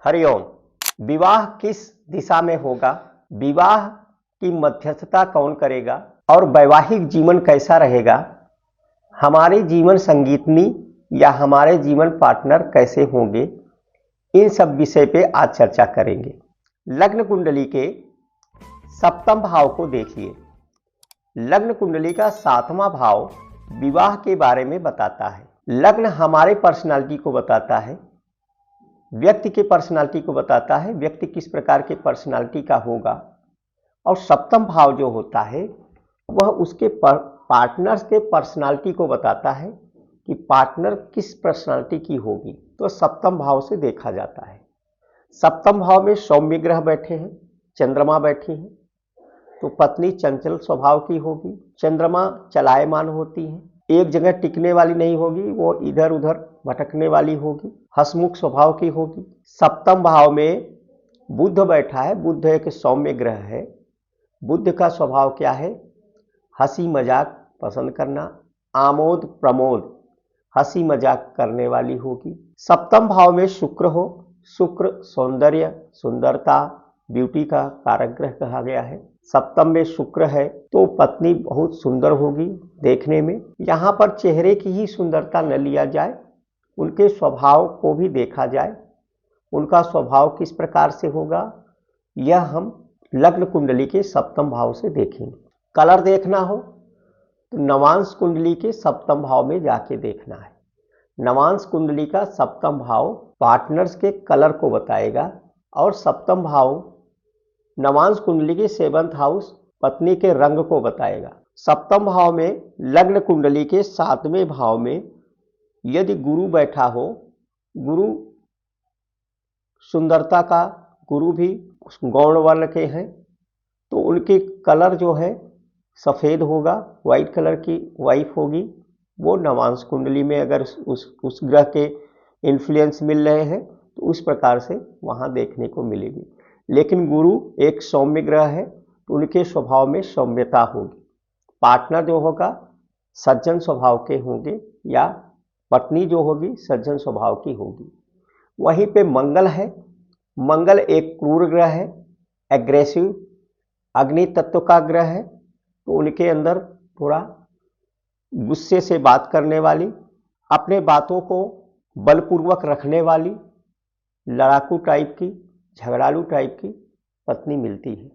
हरिओम। विवाह किस दिशा में होगा, विवाह की मध्यस्थता कौन करेगा और वैवाहिक जीवन कैसा रहेगा, हमारे जीवन संगीतनी या हमारे जीवन पार्टनर कैसे होंगे, इन सब विषय पे आज चर्चा करेंगे। लग्न कुंडली के सप्तम भाव को देखिए। लग्न कुंडली का 7वां भाव विवाह के बारे में बताता है। लग्न हमारे पर्सनालिटी को बताता है, व्यक्ति के पर्सनालिटी को बताता है, व्यक्ति किस प्रकार के पर्सनालिटी का होगा। और सप्तम भाव जो होता है वह उसके पार्टनर्स के पर्सनालिटी को बताता है कि पार्टनर किस पर्सनालिटी की होगी। तो सप्तम भाव से देखा जाता है। सप्तम भाव में सौम्य ग्रह बैठे हैं, चंद्रमा बैठी हैं, तो पत्नी चंचल स्वभाव की होगी। चंद्रमा चलायमान होती है, एक जगह टिकने वाली नहीं होगी, वो इधर उधर भटकने वाली होगी, हंसमुख स्वभाव की होगी। सप्तम भाव में बुध बैठा है, बुध एक सौम्य ग्रह है। बुध का स्वभाव क्या है? हंसी मजाक पसंद करना, आमोद प्रमोद, हंसी मजाक करने वाली होगी। सप्तम भाव में शुक्र हो, शुक्र सौंदर्य सुंदरता ब्यूटी का कारक ग्रह कहा गया है। सप्तम में शुक्र है तो पत्नी बहुत सुंदर होगी देखने में। यहाँ पर चेहरे की ही सुंदरता न लिया जाए, उनके स्वभाव को भी देखा जाए, उनका स्वभाव किस प्रकार से होगा यह हम लग्न कुंडली के सप्तम भाव से देखेंगे। कलर देखना हो तो नवांश कुंडली के सप्तम भाव में जाके देखना है। नवांश कुंडली का सप्तम भाव पार्टनर्स के कलर को बताएगा और सप्तम भाव नवांश कुंडली के 7th हाउस पत्नी के रंग को बताएगा। सप्तम भाव में लग्न कुंडली के 7वें भाव में यदि गुरु बैठा हो, गुरु सुंदरता का गुरु भी गौण वर्ण के हैं, तो उनके कलर जो है सफ़ेद होगा, वाइट कलर की वाइफ होगी। वो नवांश कुंडली में अगर उस ग्रह के इन्फ्लुएंस मिल रहे हैं तो उस प्रकार से वहाँ देखने को मिलेगी। लेकिन गुरु एक सौम्य ग्रह है तो उनके स्वभाव में सौम्यता होगी। पार्टनर जो होगा सज्जन स्वभाव के होंगे या पत्नी जो होगी सज्जन स्वभाव की होगी। वहीं पे मंगल है, मंगल एक क्रूर ग्रह है, एग्रेसिव अग्नि तत्व का ग्रह है, तो उनके अंदर थोड़ा गुस्से से बात करने वाली, अपने बातों को बलपूर्वक रखने वाली, लड़ाकू टाइप की, झगड़ालू टाइप की पत्नी मिलती है।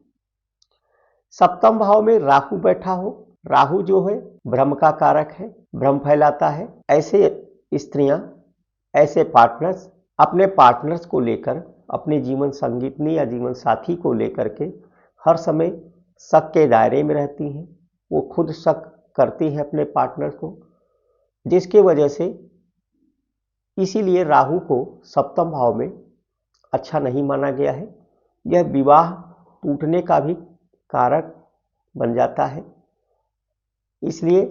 सप्तम भाव में राहु बैठा हो, राहु जो है भ्रम का कारक है, भ्रम फैलाता है। ऐसे स्त्रियां, ऐसे पार्टनर्स अपने पार्टनर्स को लेकर, अपने जीवन संगीतनी या जीवन साथी को लेकर के हर समय शक के दायरे में रहती हैं। वो खुद शक करती है अपने पार्टनर को, जिसके वजह से इसीलिए राहु को सप्तम भाव में अच्छा नहीं माना गया है। यह विवाह टूटने का भी कारक बन जाता है। इसलिए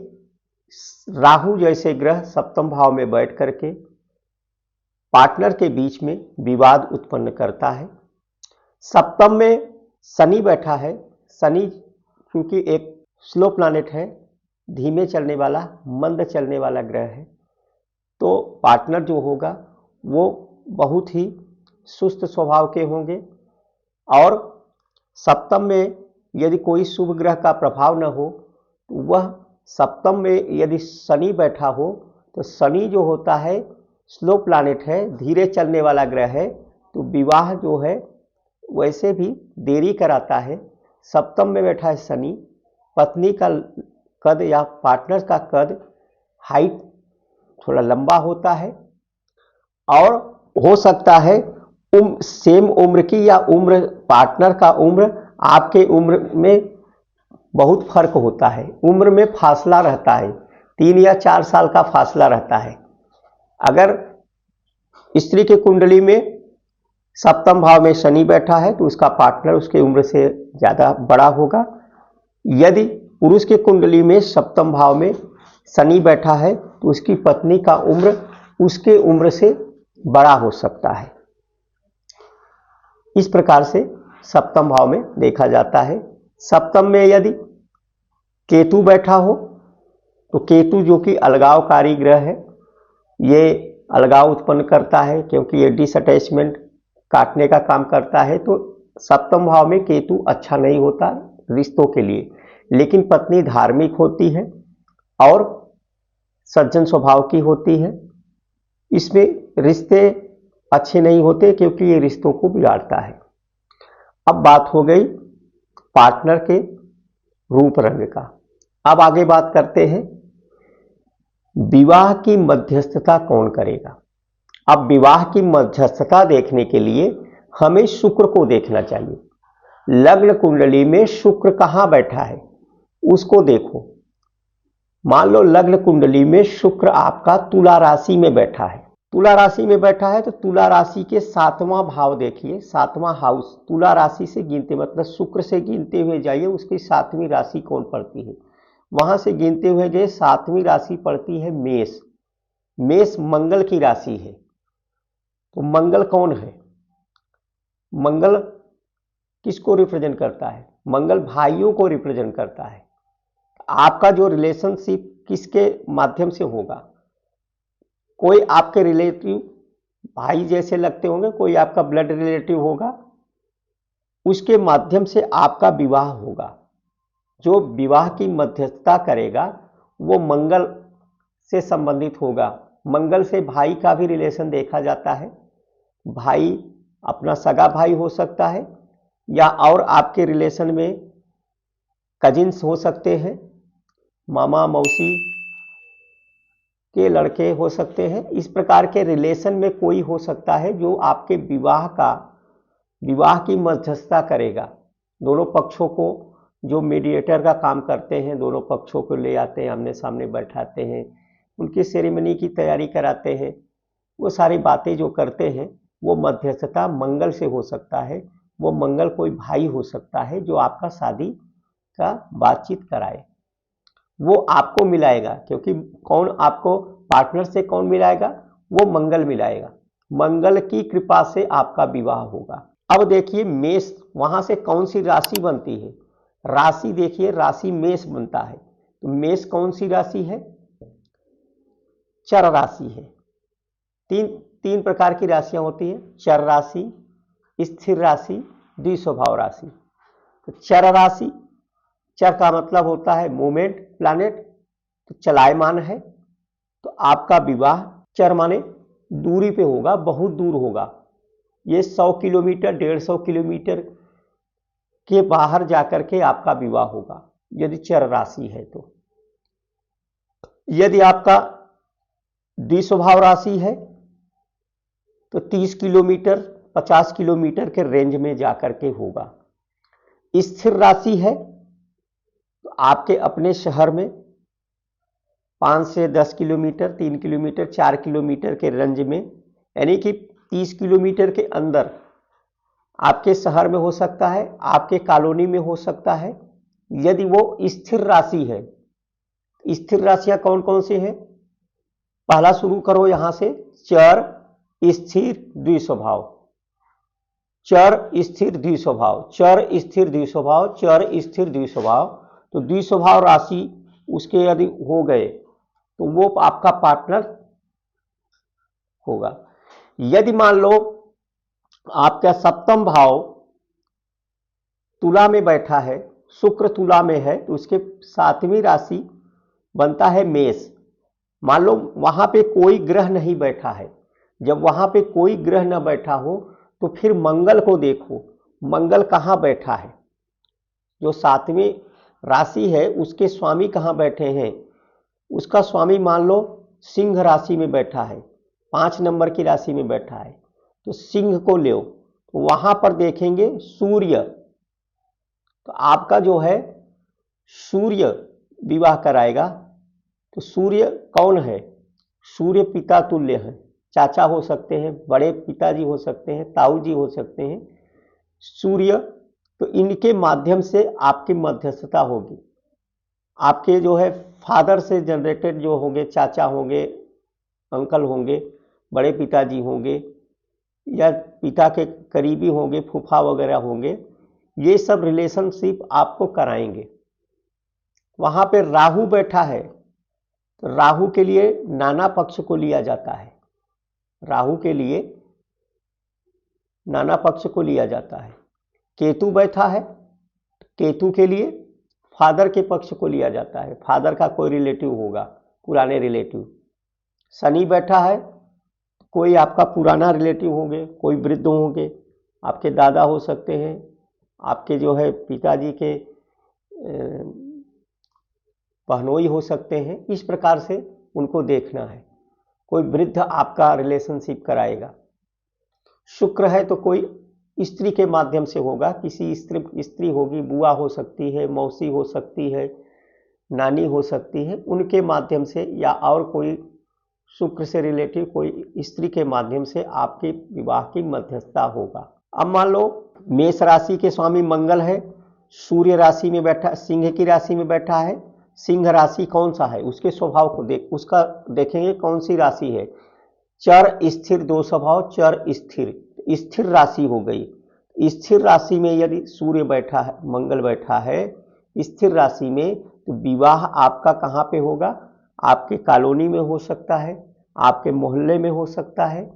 राहु जैसे ग्रह सप्तम भाव में बैठ करके पार्टनर के बीच में विवाद उत्पन्न करता है। सप्तम में शनि बैठा है। शनि क्योंकि एक स्लो प्लैनेट है, धीमे चलने वाला, मंद चलने वाला ग्रह है, तो पार्टनर जो होगा वो बहुत ही सुस्त स्वभाव के होंगे। और सप्तम में यदि कोई शुभ ग्रह का प्रभाव न हो तो वह सप्तम में यदि शनि बैठा हो तो शनि जो होता है स्लो प्लैनेट है, धीरे चलने वाला ग्रह है, तो विवाह जो है वैसे भी देरी कराता है। सप्तम में बैठा है शनि, पत्नी का कद या पार्टनर का कद हाइट थोड़ा लंबा होता है और हो सकता है सेम उम्र की या उम्र पार्टनर का उम्र आपके उम्र में बहुत फर्क होता है, उम्र में फासला रहता है, 3 या 4 साल का फासला रहता है। अगर स्त्री के कुंडली में सप्तम भाव में शनि बैठा है तो उसका पार्टनर उसके उम्र से ज़्यादा बड़ा होगा। यदि पुरुष के कुंडली में सप्तम भाव में शनि बैठा है तो उसकी पत्नी का उम्र उसके उम्र से बड़ा हो सकता है। इस प्रकार से सप्तम भाव में देखा जाता है। सप्तम में यदि केतु बैठा हो तो केतु जो कि अलगावकारी ग्रह है, ये अलगाव उत्पन्न करता है क्योंकि ये डिसअटैचमेंट काटने का काम करता है। तो सप्तम भाव में केतु अच्छा नहीं होता रिश्तों के लिए, लेकिन पत्नी धार्मिक होती है और सज्जन स्वभाव की होती है। इसमें रिश्ते अच्छे नहीं होते क्योंकि ये रिश्तों को बिगाड़ता है। अब बात हो गई पार्टनर के रूप रंग का। अब आगे बात करते हैं विवाह की मध्यस्थता कौन करेगा। अब विवाह की मध्यस्थता देखने के लिए हमें शुक्र को देखना चाहिए। लग्न कुंडली में शुक्र कहां बैठा है उसको देखो। मान लो लग्न कुंडली में शुक्र आपका तुला राशि में बैठा है। तुला राशि में बैठा है तो तुला राशि के 7वां भाव देखिए, 7वां हाउस। तुला राशि से गिनते मतलब शुक्र से गिनते हुए जाइए, उसकी 7वीं राशि कौन पड़ती है, वहां से गिनते हुए गए 7वीं राशि पड़ती है मेष। मेष मंगल की राशि है। तो मंगल कौन है, मंगल किसको रिप्रेजेंट करता है, मंगल भाइयों को रिप्रेजेंट करता है। आपका जो रिलेशनशिप किसके माध्यम से होगा, कोई आपके रिलेटिव भाई जैसे लगते होंगे, कोई आपका ब्लड रिलेटिव होगा, उसके माध्यम से आपका विवाह होगा। जो विवाह की मध्यस्थता करेगा वो मंगल से संबंधित होगा। मंगल से भाई का भी रिलेशन देखा जाता है। भाई अपना सगा भाई हो सकता है या और आपके रिलेशन में कजिन्स हो सकते हैं, मामा मौसी के लड़के हो सकते हैं। इस प्रकार के रिलेशन में कोई हो सकता है जो आपके विवाह की मध्यस्थता करेगा। दोनों पक्षों को, जो मीडिएटर का काम करते हैं, दोनों पक्षों को ले आते हैं, आमने सामने बैठाते हैं, उनकी सेरेमनी की तैयारी कराते हैं, वो सारी बातें जो करते हैं वो मध्यस्थता मंगल से हो सकता है। वो मंगल कोई भाई हो सकता है जो आपका शादी का बातचीत कराए, वो आपको मिलाएगा। क्योंकि कौन आपको पार्टनर से कौन मिलाएगा, वो मंगल मिलाएगा। मंगल की कृपा से आपका विवाह होगा। अब देखिए मेष, वहां से कौन सी राशि बनती है, राशि देखिए, राशि मेष बनता है। तो मेष कौन सी राशि है, चर राशि है। तीन प्रकार की राशियां होती हैं, चर राशि, स्थिर राशि, द्विस्वभाव राशि। तो चर राशि, चर का मतलब होता है मूवमेंट, प्लैनेट, तो चलायमान है। तो आपका विवाह चर माने दूरी पे होगा, बहुत दूर होगा। ये 100 किलोमीटर 150 किलोमीटर के बाहर जाकर के आपका विवाह होगा यदि चर राशि है। तो यदि आपका द्विस्वभाव राशि है तो 30 किलोमीटर 50 किलोमीटर के रेंज में जाकर के होगा। स्थिर राशि है तो आपके अपने शहर में 5 से 10 किलोमीटर, 3 किलोमीटर, 4 किलोमीटर के रेंज में, यानी कि 30 किलोमीटर के अंदर आपके शहर में हो सकता है, आपके कॉलोनी में हो सकता है। यदि वो स्थिर राशि है, स्थिर राशियां कौन कौन सी हैं, पहला शुरू करो यहां से, चर स्थिर द्विस्वभाव, चर स्थिर द्विस्वभाव, चर स्थिर द्विस्वभाव, चर स्थिर द्विस्वभाव। तो द्विस्वभाव राशि उसके यदि हो गए तो वो आपका पार्टनर होगा। यदि मान लो आपका सप्तम भाव तुला में बैठा है, शुक्र तुला में है, तो उसके 7वीं राशि बनता है मेष। मान लो वहां पे कोई ग्रह नहीं बैठा है। जब वहां पे कोई ग्रह न बैठा हो तो फिर मंगल को देखो, मंगल कहां बैठा है, जो 7वीं राशि है उसके स्वामी कहां बैठे हैं, उसका स्वामी मान लो सिंह राशि में बैठा है, 5 नंबर की राशि में बैठा है। तो सिंह को लो, तो वहां पर देखेंगे सूर्य, तो आपका जो है सूर्य विवाह कराएगा। तो सूर्य कौन है, सूर्य पिता तुल्य है, चाचा हो सकते हैं, बड़े पिताजी हो सकते हैं, ताऊ जी हो सकते हैं, सूर्य। तो इनके माध्यम से आपकी मध्यस्थता होगी। आपके जो है फादर से जनरेटेड जो होंगे, चाचा होंगे, अंकल होंगे, बड़े पिताजी होंगे या पिता के करीबी होंगे, फूफा वगैरह होंगे, ये सब रिलेशनशिप आपको कराएंगे। वहां पे राहु बैठा है तो राहु के लिए नाना पक्ष को लिया जाता है। राहु के लिए नाना पक्ष को लिया जाता है। केतु बैठा है, केतु के लिए फादर के पक्ष को लिया जाता है, फादर का कोई रिलेटिव होगा, पुराने रिलेटिव। शनि बैठा है, कोई आपका पुराना रिलेटिव होंगे, कोई वृद्ध होंगे, आपके दादा हो सकते हैं, आपके जो है पिताजी के बहनोई हो सकते हैं। इस प्रकार से उनको देखना है। कोई वृद्ध आपका रिलेशनशिप कराएगा। शुक्र है तो कोई स्त्री के माध्यम से होगा, किसी स्त्री होगी, बुआ हो सकती है, मौसी हो सकती है, नानी हो सकती है, उनके माध्यम से या और कोई शुक्र से रिलेटिव कोई स्त्री के माध्यम से आपके विवाह की मध्यस्थता होगा। अब मान लो मेष राशि के स्वामी मंगल है, सूर्य राशि में बैठा, सिंह की राशि में बैठा है। सिंह राशि कौन सा है, उसके स्वभाव को उसका देखेंगे कौन सी राशि है। चर स्थिर दो स्वभाव, चर स्थिर, स्थिर राशि हो गई। स्थिर राशि में यदि सूर्य बैठा है, मंगल बैठा है स्थिर राशि में, तो विवाह आपका कहाँ पे होगा, आपके कॉलोनी में हो सकता है, आपके मोहल्ले में हो सकता है,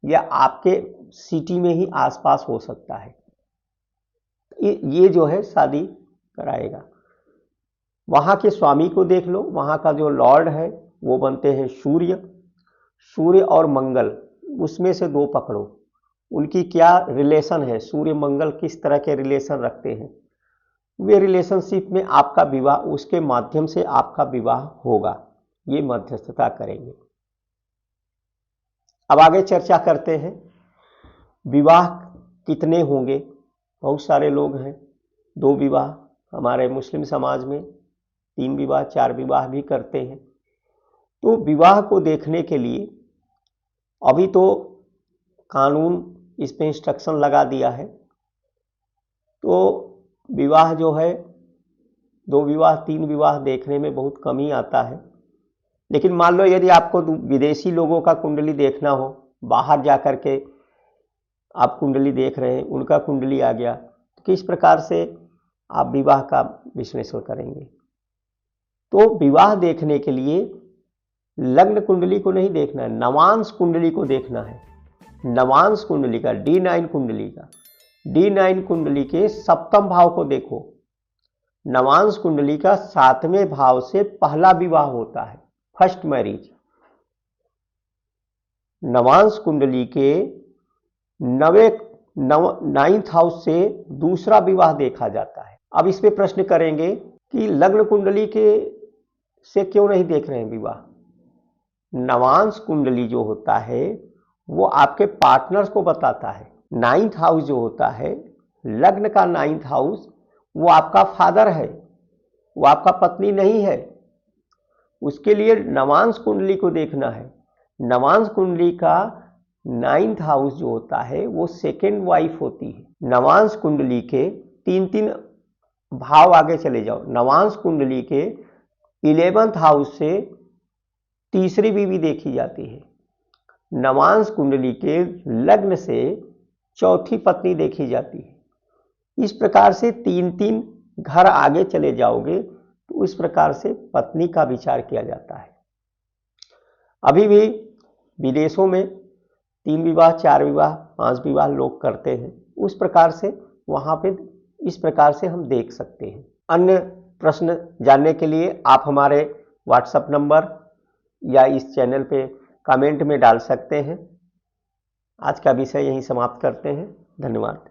या आपके सिटी में ही आसपास हो सकता है। ये जो है शादी कराएगा। वहाँ के स्वामी को देख लो, वहाँ का जो लॉर्ड है वो बनते हैं सूर्य। सूर्य और मंगल, उसमें से दो पकड़ो, उनकी क्या रिलेशन है, सूर्य मंगल किस तरह के रिलेशन रखते हैं। वे रिलेशनशिप में आपका विवाह, उसके माध्यम से आपका विवाह होगा, ये मध्यस्थता करेंगे। अब आगे चर्चा करते हैं विवाह कितने होंगे। बहुत सारे लोग हैं, 2 विवाह, हमारे मुस्लिम समाज में 3 विवाह 4 विवाह भी करते हैं। तो विवाह को देखने के लिए अभी तो कानून इस पे इंस्ट्रक्शन लगा दिया है, तो विवाह जो है 2 विवाह 3 विवाह देखने में बहुत कम ही आता है। लेकिन मान लो यदि आपको विदेशी लोगों का कुंडली देखना हो, बाहर जा कर के आप कुंडली देख रहे हैं, उनका कुंडली आ गया, तो किस प्रकार से आप विवाह का विश्लेषण करेंगे। तो विवाह देखने के लिए लग्न कुंडली को नहीं देखना है, नवांश कुंडली को देखना है। नवांश कुंडली का, D9 कुंडली का, D9 कुंडली के 7वें भाव को देखो। नवांश कुंडली का 7वें भाव से पहला विवाह होता है, फर्स्ट मैरिज। नवांश कुंडली के 9th हाउस से दूसरा विवाह देखा जाता है। अब इस पे प्रश्न करेंगे कि लग्न कुंडली के से क्यों नहीं देख रहे हैं विवाह। नवांश कुंडली जो होता है वो आपके पार्टनर्स को बताता है। 9th हाउस जो होता है, लग्न का 9th हाउस, वो आपका फादर है, वो आपका पत्नी नहीं है। उसके लिए नवांश कुंडली को देखना है। नवांश कुंडली का 9th हाउस जो होता है वो सेकेंड वाइफ होती है। नवांश कुंडली के 3 भाव आगे चले जाओ। नवांश कुंडली के 11th हाउस से तीसरी बीवी देखी जाती है। नवांश कुंडली के लग्न से चौथी पत्नी देखी जाती है। इस प्रकार से 3 घर आगे चले जाओगे तो उस प्रकार से पत्नी का विचार किया जाता है। अभी भी विदेशों में 3 विवाह 4 विवाह 5 विवाह लोग करते हैं। उस प्रकार से वहाँ पे इस प्रकार से हम देख सकते हैं। अन्य प्रश्न जानने के लिए आप हमारे व्हाट्सएप नंबर या इस चैनल पे कमेंट में डाल सकते हैं। आज का विषय यहीं समाप्त करते हैं। धन्यवाद।